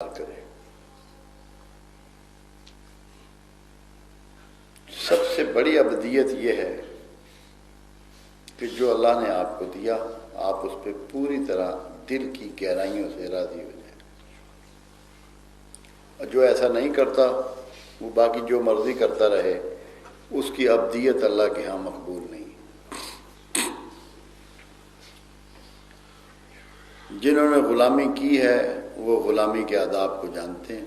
کرے۔ سب سے بڑی ابدیت یہ ہے کہ جو اللہ نے آپ کو دیا آپ اس پہ پوری طرح دل کی گہرائیوں سے راضی ہو جائیں، اور جو ایسا نہیں کرتا وہ باقی جو مرضی کرتا رہے، اس کی ابدیت اللہ کے ہاں مقبول نہیں۔ جنہوں نے غلامی کی ہے وہ غلامی کے آداب کو جانتے ہیں۔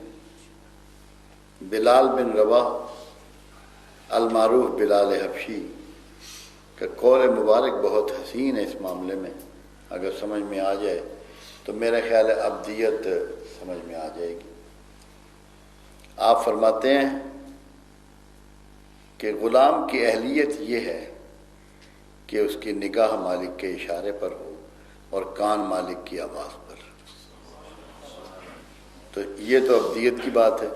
بلال بن رباح المعروف بلال حبشی کا قول مبارک بہت حسین ہے اس معاملے میں، اگر سمجھ میں آ جائے تو میرا خیال ہے ابدیت سمجھ میں آ جائے گی۔ آپ فرماتے ہیں کہ غلام کی اہلیت یہ ہے کہ اس کی نگاہ مالک کے اشارے پر ہو اور کان مالک کی آواز پر۔ تو یہ تو ابدیت کی بات ہے۔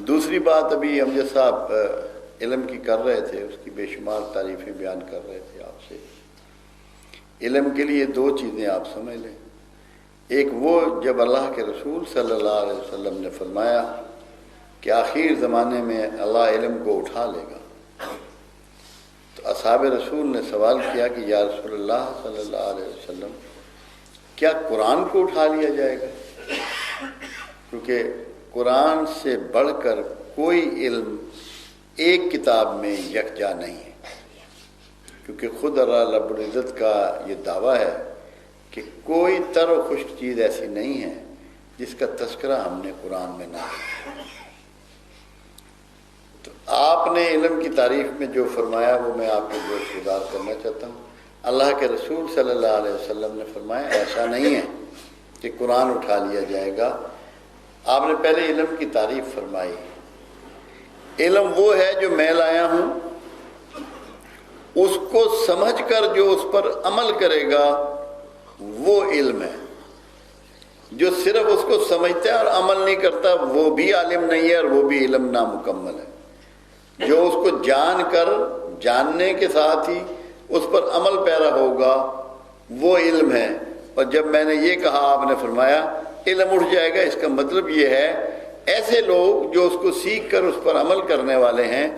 دوسری بات ابھی امجد صاحب علم کی کر رہے تھے، اس کی بے شمار تعریفیں بیان کر رہے تھے آپ سے۔ علم کے لیے دو چیزیں آپ سمجھ لیں۔ ایک وہ جب اللہ کے رسول صلی اللہ علیہ وسلم نے فرمایا کہ آخر زمانے میں اللہ علم کو اٹھا لے گا، تو اصحاب رسول نے سوال کیا کہ یا رسول اللہ صلی اللہ علیہ وسلم کیا قرآن کو اٹھا لیا جائے گا؟ کیونکہ قرآن سے بڑھ کر کوئی علم ایک کتاب میں یکجا نہیں ہے، کیونکہ خود اللہ رب العزت کا یہ دعویٰ ہے کہ کوئی تر و خشک چیز ایسی نہیں ہے جس کا تذکرہ ہم نے قرآن میں نہ کیا۔ تو آپ نے علم کی تعریف میں جو فرمایا وہ میں آپ کو گوش گزار کرنا چاہتا ہوں۔ اللہ کے رسول صلی اللہ علیہ وسلم نے فرمایا ایسا نہیں ہے کہ قرآن اٹھا لیا جائے گا۔ آپ نے پہلے علم کی تعریف فرمائی۔ علم وہ ہے جو میں لایا ہوں، اس کو سمجھ کر جو اس پر عمل کرے گا وہ علم ہے۔ جو صرف اس کو سمجھتا ہے اور عمل نہیں کرتا وہ بھی عالم نہیں ہے اور وہ بھی علم نامکمل ہے۔ جو اس کو جان کر جاننے کے ساتھ ہی اس پر عمل پیرا ہوگا وہ علم ہے۔ اور جب میں نے یہ کہا آپ نے فرمایا علم اٹھ جائے گا، اس کا مطلب یہ ہے ایسے لوگ جو اس کو سیکھ کر اس پر عمل کرنے والے ہیں،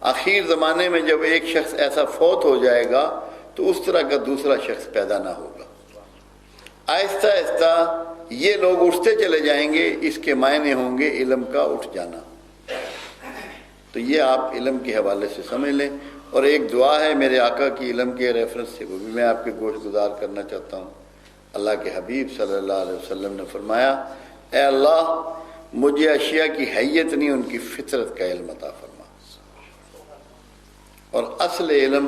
آخر زمانے میں جب ایک شخص ایسا فوت ہو جائے گا تو اس طرح کا دوسرا شخص پیدا نہ ہوگا۔ آہستہ آہستہ یہ لوگ اٹھتے چلے جائیں گے، اس کے معنی ہوں گے علم کا اٹھ جانا۔ تو یہ آپ علم کے حوالے سے سمجھ لیں۔ اور ایک دعا ہے میرے آقا کی علم کے ریفرنس سے، وہ بھی میں آپ کے گوش گزار کرنا چاہتا ہوں۔ اللہ کے حبیب صلی اللہ علیہ وسلم نے فرمایا اے اللہ مجھے اشیاء کی حیت نہیں، ان کی فطرت کا علم عطا فرما۔ اور اصل علم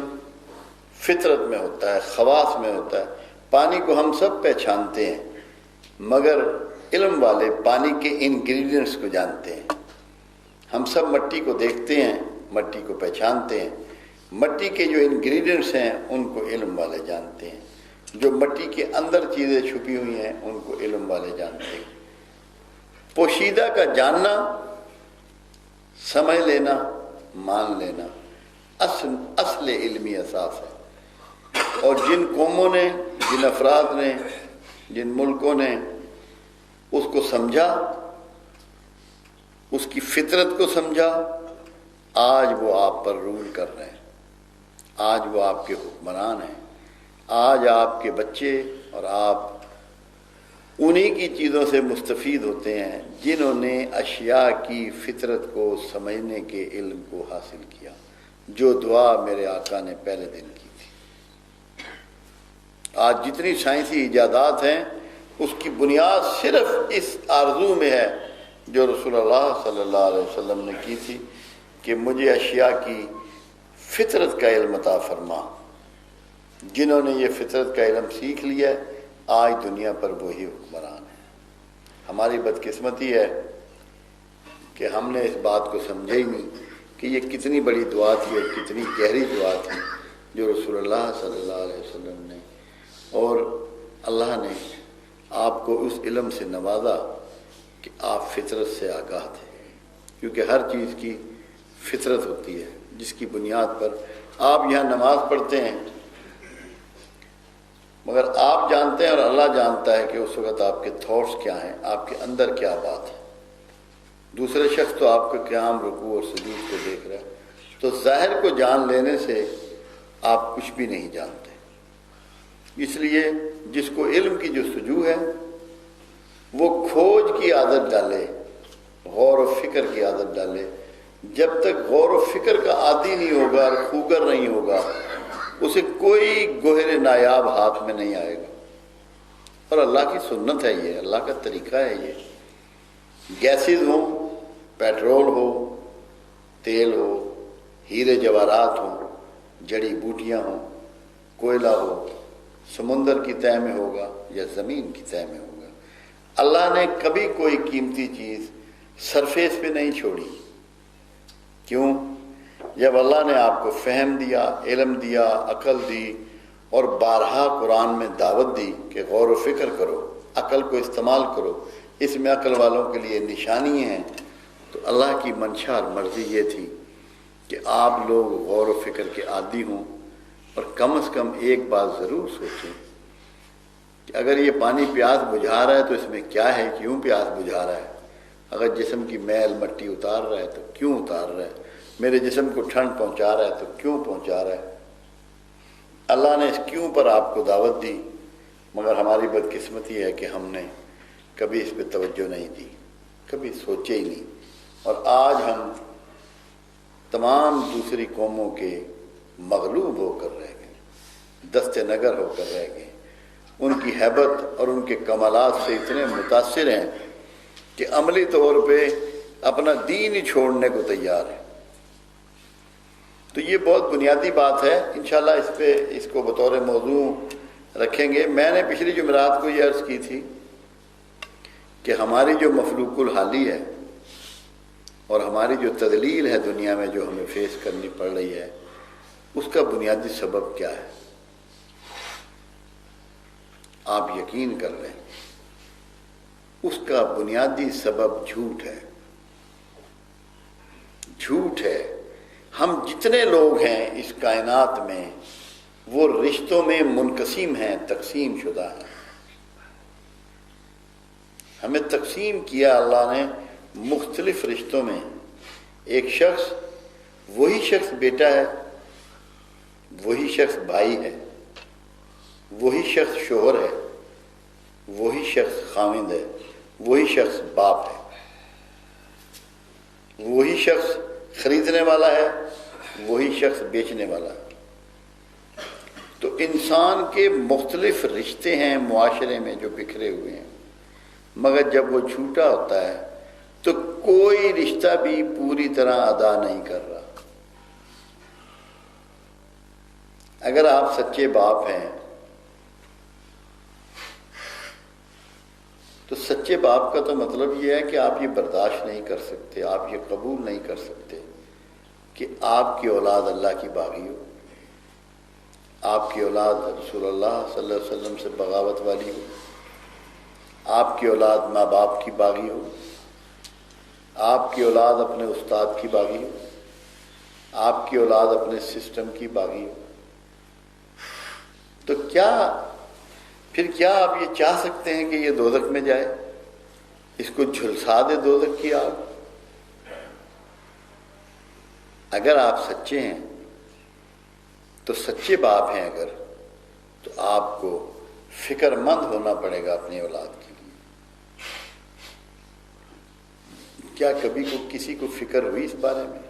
فطرت میں ہوتا ہے، خواص میں ہوتا ہے۔ پانی کو ہم سب پہچانتے ہیں، مگر علم والے پانی کے انگریڈینٹس کو جانتے ہیں۔ ہم سب مٹی کو دیکھتے ہیں، مٹی کو پہچانتے ہیں، مٹی کے جو انگریڈینٹس ہیں ان کو علم والے جانتے ہیں۔ جو مٹی کے اندر چیزیں چھپی ہوئی ہیں ان کو علم والے جانتے ہیں۔ پوشیدہ کا جاننا، سمجھ لینا، مان لینا اصل علمی اساس ہے۔ اور جن قوموں نے، جن افراد نے، جن ملکوں نے اس کو سمجھا، اس کی فطرت کو سمجھا، آج وہ آپ پر رول کر رہے ہیں، آج وہ آپ کے حکمران ہیں۔ آج آپ کے بچے اور آپ انہی کی چیزوں سے مستفید ہوتے ہیں جنہوں نے اشیاء کی فطرت کو سمجھنے کے علم کو حاصل کیا، جو دعا میرے آقا نے پہلے دن کی تھی۔ آج جتنی سائنسی ایجادات ہیں اس کی بنیاد صرف اس آرزو میں ہے جو رسول اللہ صلی اللہ علیہ وسلم نے کی تھی کہ مجھے اشیاء کی فطرت کا علم عطا فرما۔ جنہوں نے یہ فطرت کا علم سیکھ لیا ہے آج دنیا پر وہی حکمران ہے۔ ہماری بدقسمتی ہے کہ ہم نے اس بات کو سمجھا ہی نہیں کہ یہ کتنی بڑی دعا تھی اور کتنی گہری دعا تھی جو رسول اللہ صلی اللہ علیہ وسلم نے، اور اللہ نے آپ کو اس علم سے نوازا کہ آپ فطرت سے آگاہ تھے، کیونکہ ہر چیز کی فطرت ہوتی ہے جس کی بنیاد پر آپ یہاں نماز پڑھتے ہیں، مگر آپ جانتے ہیں اور اللہ جانتا ہے کہ اس وقت آپ کے تھاٹس کیا ہیں، آپ کے اندر کیا بات ہے۔ دوسرے شخص تو آپ کا قیام، رکوع اور سجود کو دیکھ رہا ہے، تو ظاہر کو جان لینے سے آپ کچھ بھی نہیں جانتے۔ اس لیے جس کو علم کی جستجو ہے وہ کھوج کی عادت ڈالے، غور و فکر کی عادت ڈالے۔ جب تک غور و فکر کا عادی نہیں ہوگا اور خوگر نہیں ہوگا، اسے کوئی گوہر نایاب ہاتھ میں نہیں آئے گا۔ اور اللہ کی سنت ہے یہ، اللہ کا طریقہ ہے یہ۔ گیسز ہوں، پیٹرول ہو، تیل ہو، ہیرے جواہرات ہوں، جڑی بوٹیاں ہوں، کوئلہ ہو، سمندر کی تہہ میں ہوگا یا زمین کی تہہ میں ہوگا، اللہ نے کبھی کوئی قیمتی چیز سرفیس پہ نہیں چھوڑی۔ کیوں؟ جب اللہ نے آپ کو فہم دیا، علم دیا، عقل دی، اور بارہا قرآن میں دعوت دی کہ غور و فکر کرو، عقل کو استعمال کرو، اس میں عقل والوں کے لیے نشانی ہیں، تو اللہ کی منشا اور مرضی یہ تھی کہ آپ لوگ غور و فکر کے عادی ہوں، اور کم از کم ایک بات ضرور سوچیں کہ اگر یہ پانی پیاس بجھا رہا ہے تو اس میں کیا ہے، کیوں پیاس بجھا رہا ہے؟ اگر جسم کی میل مٹی اتار رہا ہے تو کیوں اتار رہا ہے؟ میرے جسم کو ٹھنڈ پہنچا رہا ہے تو کیوں پہنچا رہا ہے؟ اللہ نے اس کیوں پر آپ کو دعوت دی، مگر ہماری بدقسمتی ہے کہ ہم نے کبھی اس پہ توجہ نہیں دی، کبھی سوچے ہی نہیں، اور آج ہم تمام دوسری قوموں کے مغلوب ہو کر رہ گئے، دست نگر ہو کر رہ گئے۔ ان کی ہیبت اور ان کے کمالات سے اتنے متاثر ہیں کہ عملی طور پہ اپنا دین ہی چھوڑنے کو تیار ہے۔ تو یہ بہت بنیادی بات ہے، انشاءاللہ اس کو بطور موضوع رکھیں گے۔ میں نے پچھلی جمعرات کو یہ عرض کی تھی کہ ہماری جو مفلوق الحالی ہے اور ہماری جو تذلیل ہے دنیا میں، جو ہمیں فیس کرنی پڑ رہی ہے، اس کا بنیادی سبب کیا ہے؟ آپ یقین کر لیں، اس کا بنیادی سبب جھوٹ ہے۔ جھوٹ ہے۔ ہم جتنے لوگ ہیں اس کائنات میں وہ رشتوں میں منقسم ہیں، تقسیم شدہ ہیں۔ ہمیں تقسیم کیا اللہ نے مختلف رشتوں میں۔ ایک شخص، وہی شخص بیٹا ہے، وہی شخص بھائی ہے، وہی شخص شوہر ہے، وہی شخص خاوند ہے، وہی شخص باپ ہے، وہی شخص خریدنے والا ہے، وہی شخص بیچنے والا ہے۔ تو انسان کے مختلف رشتے ہیں معاشرے میں جو بکھرے ہوئے ہیں، مگر جب وہ جھوٹا ہوتا ہے تو کوئی رشتہ بھی پوری طرح ادا نہیں کر رہا۔ اگر آپ سچے باپ ہیں تو سچے باپ کا تو مطلب یہ ہے کہ آپ یہ برداشت نہیں کر سکتے، آپ یہ قبول نہیں کر سکتے کہ آپ کی اولاد اللہ کی باغی ہو، آپ کی اولاد رسول اللہ صلی اللہ علیہ وسلم سے بغاوت والی ہو، آپ کی اولاد ماں باپ کی باغی ہو، آپ کی اولاد اپنے استاد کی باغی ہو، آپ کی اولاد اپنے سسٹم کی باغی ہو، تو پھر کیا آپ یہ چاہ سکتے ہیں کہ یہ دوزخ میں جائے؟ اس کو جھلسا دے دوزخ کی آگ؟ اگر آپ سچے ہیں تو سچے باپ ہیں اگر، تو آپ کو فکر مند ہونا پڑے گا اپنی اولاد کے لیے۔ کیا کبھی کسی کو فکر ہوئی اس بارے میں؟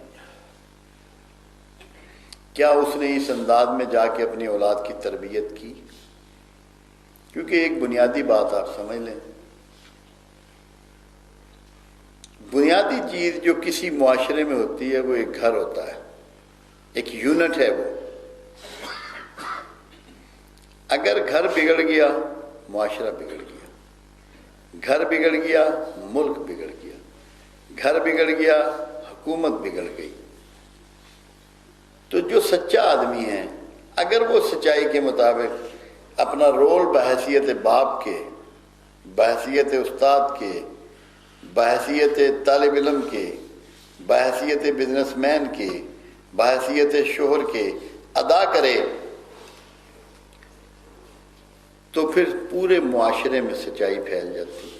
کیا اس نے اس انداز میں جا کے اپنی اولاد کی تربیت کی؟ کیونکہ ایک بنیادی بات آپ سمجھ لیں، بنیادی چیز جو کسی معاشرے میں ہوتی ہے وہ ایک گھر ہوتا ہے، ایک یونٹ ہے وہ۔ اگر گھر بگڑ گیا معاشرہ بگڑ گیا، گھر بگڑ گیا ملک بگڑ گیا، گھر بگڑ گیا حکومت بگڑ گئی۔ تو جو سچا آدمی ہے اگر وہ سچائی کے مطابق اپنا رول بحیثیت باپ کے، بحیثیت استاد کے، بحیثیت طالب علم کے، بحیثیت بزنس مین کے، بحیثیت شوہر کے ادا کرے، تو پھر پورے معاشرے میں سچائی پھیل جاتی ہے۔